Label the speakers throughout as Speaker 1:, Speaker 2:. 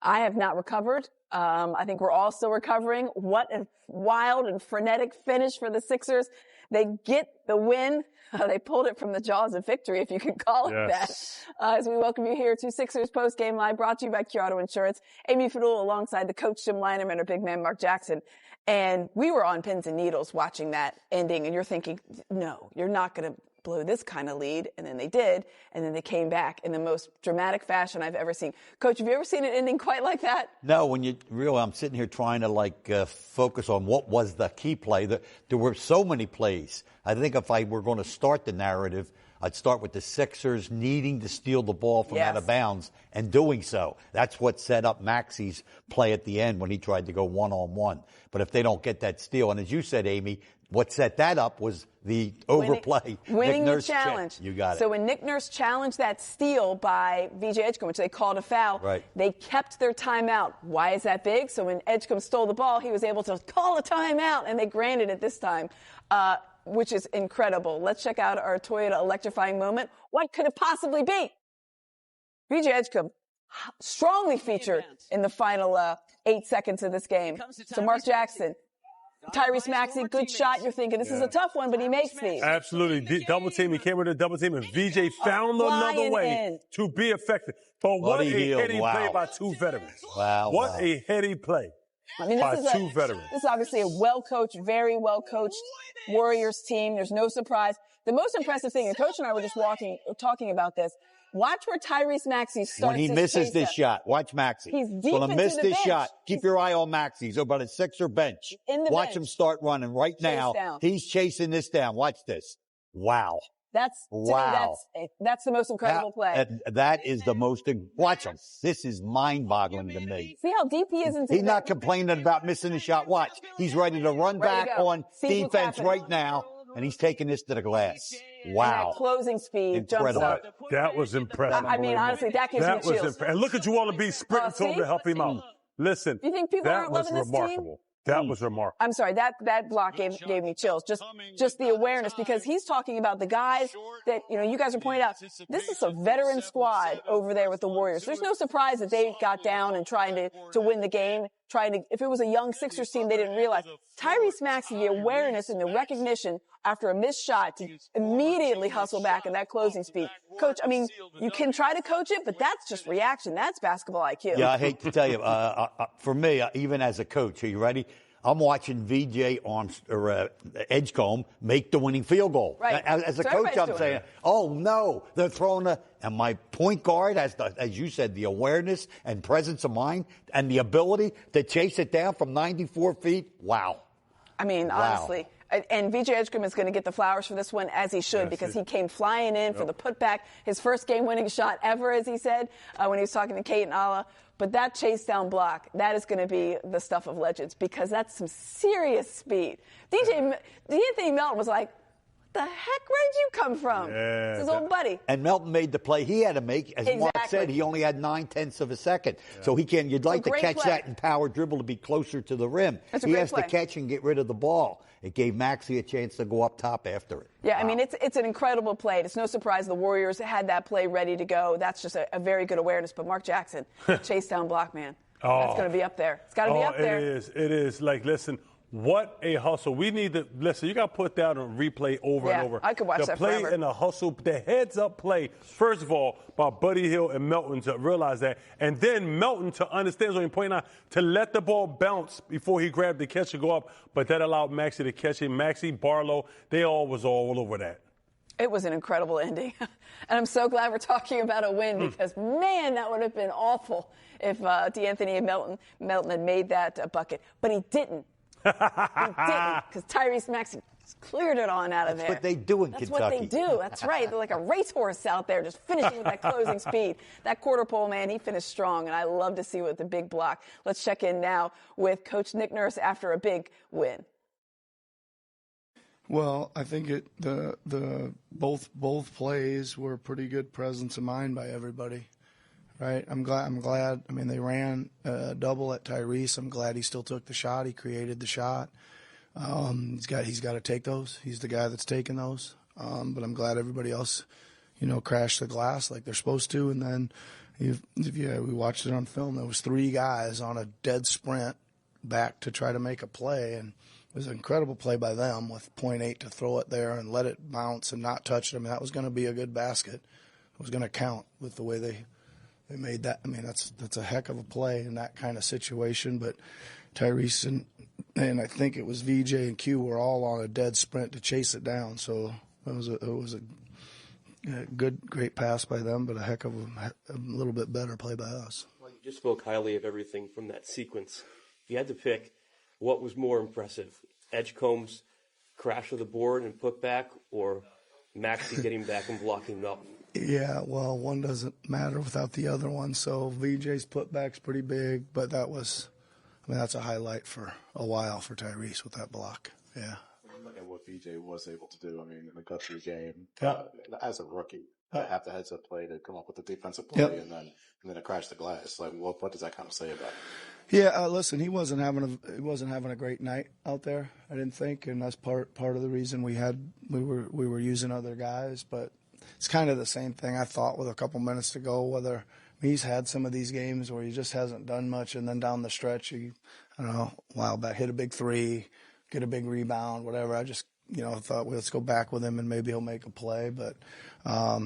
Speaker 1: I have not recovered. I think we're all still recovering. What a wild and frenetic finish for the Sixers. They get the win. They pulled it from the jaws of victory, if you can call it that. As we welcome you here to Sixers Post Game Live, brought to you by Kyoto Insurance. Amy Fadul alongside the coach Jim Lineman and our big man Mark Jackson. And we were on pins and needles watching that ending. And you're thinking, no, you're not going to blow this kind of lead. And then they did. And then they came back in the most dramatic fashion I've ever seen. Coach, have you ever seen an ending quite like that?
Speaker 2: No, I'm sitting here trying to focus on what was the key play. There were so many plays. I think if I were going to start the narrative, I'd start with the Sixers needing to steal the ball from out of bounds and doing so. That's what set up Maxey's play at the end when he tried to go one-on-one. But if they don't get that steal, and as you said, Amy, what set that up was the overplay.
Speaker 1: Winning the challenge.
Speaker 2: You got it.
Speaker 1: So when Nick Nurse challenged that steal by VJ Edgecombe, which they called a foul, they kept their timeout. Why is that big? So when Edgecombe stole the ball, he was able to call a timeout, and they granted it this time, which is incredible. Let's check out our Toyota electrifying moment. What could it possibly be? VJ Edgecombe strongly featured in the final 8 seconds of this game. So Mark Jackson. Tyrese Maxey, good shot. You're thinking this is a tough one, but he makes these.
Speaker 3: Absolutely. Double team. He came with a double team, and VJ found another way to be effective. But what a heady play by two veterans.
Speaker 2: Wow.
Speaker 3: What a heady play by two veterans.
Speaker 1: This is obviously a well-coached, very well-coached Warriors team. There's no surprise. The most impressive thing, and Coach and I were just talking about this, watch where Tyrese Maxey starts.
Speaker 2: When he misses this shot, watch Maxey.
Speaker 1: He's deep
Speaker 2: going to miss
Speaker 1: into the
Speaker 2: this
Speaker 1: bench.
Speaker 2: shot. Keep your eye on Maxey. He's about a Sixer bench. Watch him start running right now.
Speaker 1: Down.
Speaker 2: He's chasing this down. Watch this. Wow.
Speaker 1: That's the most incredible play.
Speaker 2: That is the most. Watch him. This is mind-boggling to me.
Speaker 1: See how deep he is into
Speaker 2: He's not complaining about missing the shot. Watch. He's ready to run back on defense right now, and he's taking this to the glass. Wow.
Speaker 1: That closing speed jumps up.
Speaker 3: That was impressive.
Speaker 1: I mean, honestly, that gives me chills.
Speaker 3: And look at Joel Embiid sprinting to him to help him out. Listen,
Speaker 1: you think people aren't loving this
Speaker 3: remarkable. That was remarkable.
Speaker 1: I'm sorry, that block gave me chills. Just the awareness, because he's talking about the guys that, you guys are pointing out. This is a veteran squad over there with the Warriors. There's no surprise that they got down and trying to win the game. If it was a young Sixers team, they didn't realize. Tyrese Maxey, the awareness and the recognition after a missed shot to immediately hustle back in that closing speed. Coach, I mean, you can try to coach it, but that's just reaction. That's basketball IQ.
Speaker 2: Yeah, I hate to tell you, for me, even as a coach, are you ready? I'm watching VJ Edgecombe make the winning field goal.
Speaker 1: Right.
Speaker 2: As a coach, I'm saying, oh, no, they're throwing and my point guard has, as you said, the awareness and presence of mind and the ability to chase it down from 94 feet. Wow.
Speaker 1: I mean, honestly. And VJ Edgecombe is going to get the flowers for this one, as he should, because he came flying in for the putback, his first game-winning shot ever, as he said, when he was talking to Kate and Ala. But that chase-down block, that is going to be the stuff of legends, because that's some serious speed. D'Anthony Melton was like, the heck, where'd you come from?
Speaker 3: Yeah,
Speaker 1: it's his old buddy.
Speaker 2: And Melton made the play he had to make. As Mark said, he only had 9/10 of a second. Yeah. So you'd like to catch that in power dribble to be closer to the rim. He has to catch and get rid of the ball. It gave Maxey a chance to go up top after it.
Speaker 1: Yeah, wow. I mean, it's an incredible play. It's no surprise the Warriors had that play ready to go. That's just a very good awareness. But Mark Jackson, chase down block, man. That's going to be up there. It's got to be up there.
Speaker 3: It is. Like, listen, what a hustle. We need to, listen, you got to put that on replay over and over.
Speaker 1: I could watch that forever.
Speaker 3: The play and the hustle, the heads-up play, first of all, by Buddy Hield and Melton to realize that. And then Melton to understand, so point out, to let the ball bounce before he grabbed the catch and go up. But that allowed Maxey to catch it. Maxey, Barlow, they all was all over that.
Speaker 1: It was an incredible ending. And I'm so glad we're talking about a win because, man, that would have been awful if D'Anthony Melton had made that bucket. But he didn't. He didn't, because Tyrese Maxey cleared it on out of there.
Speaker 2: That's what they do in
Speaker 1: Kentucky.
Speaker 2: That's
Speaker 1: what they do. That's right. They're like a racehorse out there just finishing with that closing speed. That quarter pole, man, he finished strong, and I love to see with the big block. Let's check in now with Coach Nick Nurse after a big win.
Speaker 4: Well, I think both plays were pretty good presence of mind by everybody. Right, I'm glad. I mean, they ran a double at Tyrese. I'm glad he still took the shot. He created the shot. He's got to take those. He's the guy that's taking those. But I'm glad everybody else, crash the glass like they're supposed to. And then we watched it on film. There was 3 guys on a dead sprint back to try to make a play, and it was an incredible play by them with 0.8 to throw it there and let it bounce and not touch it. I mean, that was going to be a good basket. It was going to count with the way they made that. I mean, that's a heck of a play in that kind of situation. But Tyrese and I think it was VJ and Q were all on a dead sprint to chase it down. So it was a great pass by them, but a heck of a little bit better play by us.
Speaker 5: Well, you just spoke highly of everything from that sequence. If you had to pick, what was more impressive, Edgecombe's crash of the board and putback, or Maxey getting back and blocking Melton?
Speaker 4: Yeah, well, one doesn't matter without the other one. So VJ's putback's pretty big, but that's a highlight for a while for Tyrese with that block. Yeah.
Speaker 6: Look at what VJ was able to do. I mean, in the gutsy game,
Speaker 4: Yeah.
Speaker 6: As a rookie, to have the heads-up play to come up with the defensive play, and then to crash the glass. Like, what does that kind of say about it?
Speaker 4: Yeah, listen, he wasn't having a great night out there, I didn't think, and that's part of the reason we were using other guys. But it's kind of the same thing I thought with a couple minutes to go. Whether he's had some of these games where he just hasn't done much, and then down the stretch, I don't know, a while back, hit a big 3, get a big rebound, whatever. I just thought, well, let's go back with him and maybe he'll make a play. But I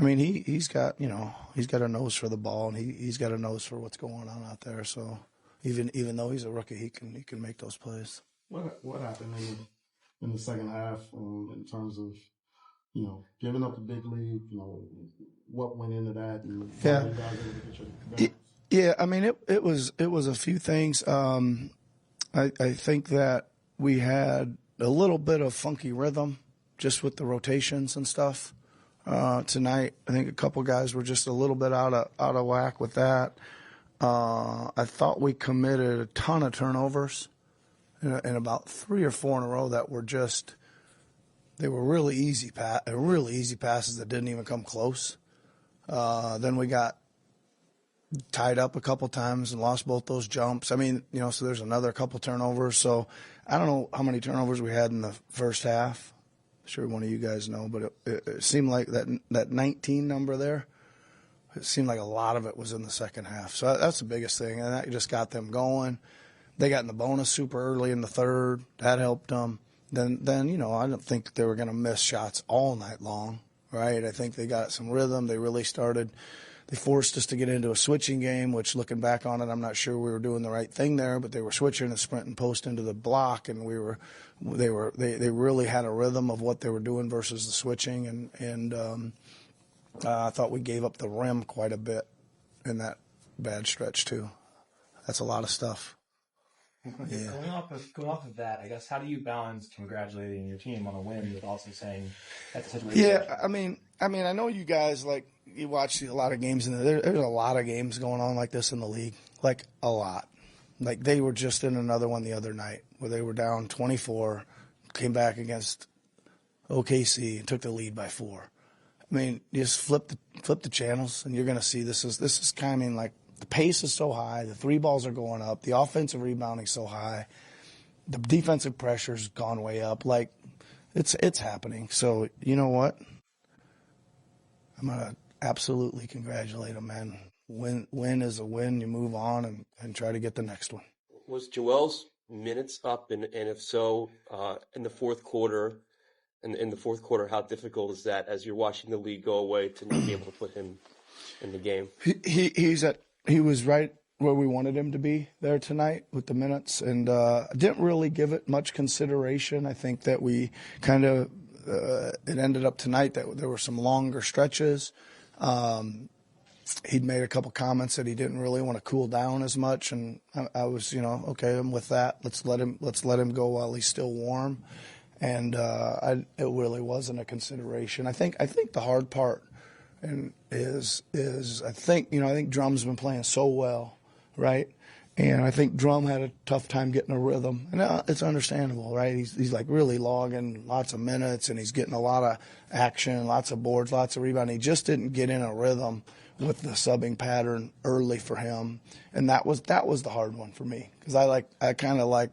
Speaker 4: mean, he's got a nose for the ball, and he's got a nose for what's going on out there. So even though he's a rookie, he can make those plays.
Speaker 7: What happened in the second half in terms of giving up the big lead? What went into that? And
Speaker 4: yeah. I mean, it was a few things. I think that we had a little bit of funky rhythm just with the rotations and stuff. Tonight, I think a couple guys were just a little bit out of whack with that. I thought we committed a ton of turnovers in about 3 or 4 in a row that were they were really easy passes that didn't even come close. Then we got tied up a couple times and lost both those jumps. I mean, so there's another couple turnovers. So I don't know how many turnovers we had in the first half. I'm sure one of you guys know, but it seemed like that 19 number there, it seemed like a lot of it was in the second half. So that's the biggest thing, and that just got them going. They got in the bonus super early in the third. That helped them. Then I don't think they were going to miss shots all night long, right? I think they got some rhythm. They really started. They forced us to get into a switching game, which, looking back on it, I'm not sure we were doing the right thing there. But they were switching and sprinting post into the block, and they really had a rhythm of what they were doing versus the switching. And I thought we gave up the rim quite a bit in that bad stretch too. That's a lot of stuff.
Speaker 8: Yeah. Going off of that, I guess, how do you balance congratulating your team on a win with also saying that's such a
Speaker 4: Yeah, I mean, I know you guys, like, you watch a lot of games, and there's a lot of games going on like this in the league, like a lot. Like, they were just in another one the other night where they were down 24, came back against OKC and took the lead by 4. I mean, you just flip the channels, and you're going to see this is kind of like, the pace is so high, the 3 balls are going up, the offensive rebounding is so high, the defensive pressure's gone way up. Like, it's happening. So you know what? I'm gonna absolutely congratulate them, man. Win is a win. You move on and try to get the next one.
Speaker 5: Was Joel's minutes up, and if so, in the fourth quarter? And in the fourth quarter, how difficult is that as you're watching the league go away to not be able to put him in the game?
Speaker 4: He was right where we wanted him to be there tonight with the minutes, and didn't really give it much consideration. I think that we kind of it ended up tonight that there were some longer stretches. He'd made a couple comments that he didn't really want to cool down as much, and I was, okay, I'm with that. Let's let him go while he's still warm, and it really wasn't a consideration. I think the hard part is I think Drum's been playing so well, right? And I think Drum had a tough time getting a rhythm, and it's understandable, right? He's like really logging lots of minutes, and he's getting a lot of action, lots of boards, lots of rebounding. He just didn't get in a rhythm with the subbing pattern early for him, and that was the hard one for me, because I kind of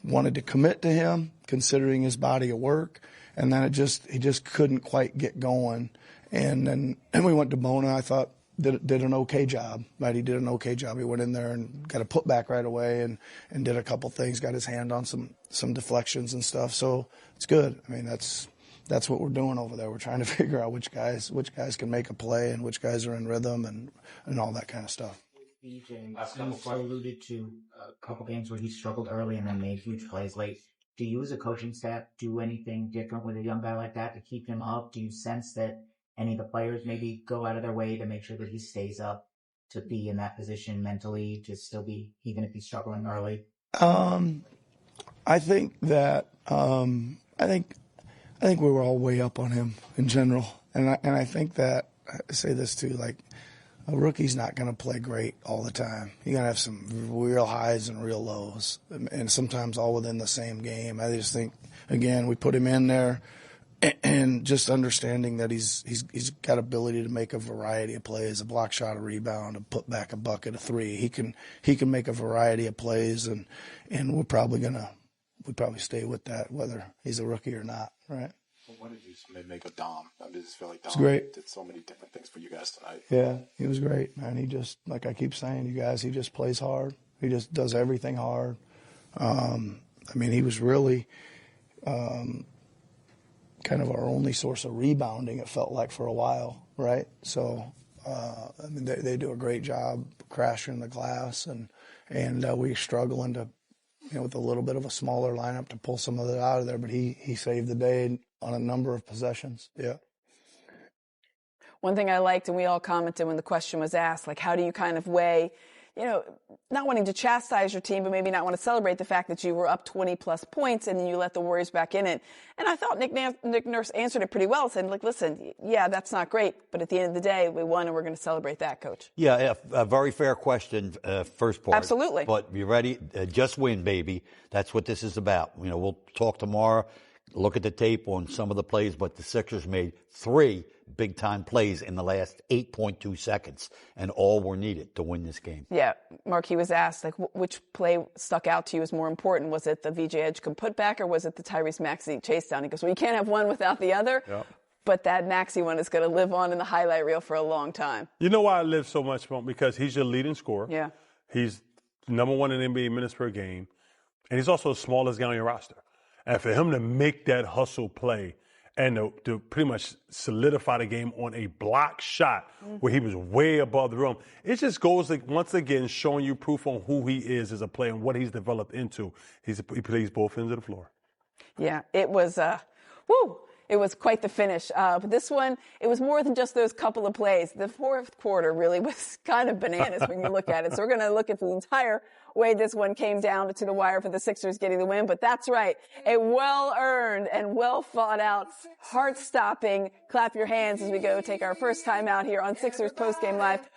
Speaker 4: wanted to commit to him considering his body of work, and then he just couldn't quite get going. And we went to Bona. I thought did an okay job, right? He did an okay job. He went in there and got a putback right away and did a couple things, got his hand on some deflections and stuff. So it's good. I mean, that's what we're doing over there. We're trying to figure out which guys can make a play and which guys are in rhythm and all that kind of stuff.
Speaker 9: VJ alluded to a couple games where he struggled early and then made huge plays late. Do you as a coaching staff do anything different with a young guy like that to keep him up? Do you sense that any of the players maybe go out of their way to make sure that he stays up to be in that position mentally, to still be, even if he's struggling early?
Speaker 4: I think that I think we were all way up on him in general, and I think that I say this too, like a rookie's not going to play great all the time. You're going to have some real highs and real lows, and sometimes all within the same game. I just think, again, we put him in there. And just understanding that he's got ability to make a variety of plays, a block shot, a rebound, a put back, a bucket, a three. He can make a variety of plays, and we'd probably stay with that whether he's a rookie or not, right?
Speaker 6: Well, what did you make of Dom? I just feel like Dom did so many different things for you guys tonight.
Speaker 4: Yeah, he was great, man. He just, like I keep saying, you guys, he just plays hard. He just does everything hard. I mean, he was really kind of our only source of rebounding, it felt like, for a while, right? So, I mean, they do a great job crashing the glass, and we're struggling to, with a little bit of a smaller lineup to pull some of it out of there, but he saved the day on a number of possessions, yeah.
Speaker 1: One thing I liked, and we all commented when the question was asked, like, how do you kind of weigh, not wanting to chastise your team, but maybe not want to celebrate the fact that you were up 20-plus points and then you let the Warriors back in it. And I thought Nick Nurse answered it pretty well, saying, like, listen, yeah, that's not great, but at the end of the day, we won and we're going to celebrate that, Coach.
Speaker 2: Yeah, a very fair question, first part.
Speaker 1: Absolutely.
Speaker 2: But you ready? Just win, baby. That's what this is about. We'll talk tomorrow, look at the tape on some of the plays, but the Sixers made 3 big-time plays in the last 8.2 seconds, and all were needed to win this game.
Speaker 1: Yeah, Mark, he was asked, like, which play stuck out to you as more important? Was it the VJ Edgecombe putback, or was it the Tyrese Maxey chase down? He goes, well, you can't have one without the other, but that Maxey one is going to live on in the highlight reel for a long time.
Speaker 3: You know why I live so much, because he's your leading scorer.
Speaker 1: Yeah.
Speaker 3: He's number 1 in NBA minutes per game, and he's also the smallest guy on your roster. And for him to make that hustle play and to pretty much solidify the game on a block shot where he was way above the rim, it just goes, like, once again, showing you proof on who he is as a player and what he's developed into. He plays both ends of the floor.
Speaker 1: Yeah, it was, it was quite the finish. But this one, it was more than just those couple of plays. The fourth quarter really was kind of bananas when you look at it. So we're going to look at the entire way this one came down to the wire for the Sixers getting the win. But that's right, a well-earned and well-thought-out, heart-stopping clap your hands as we go take our first time out here on Sixers Postgame Live.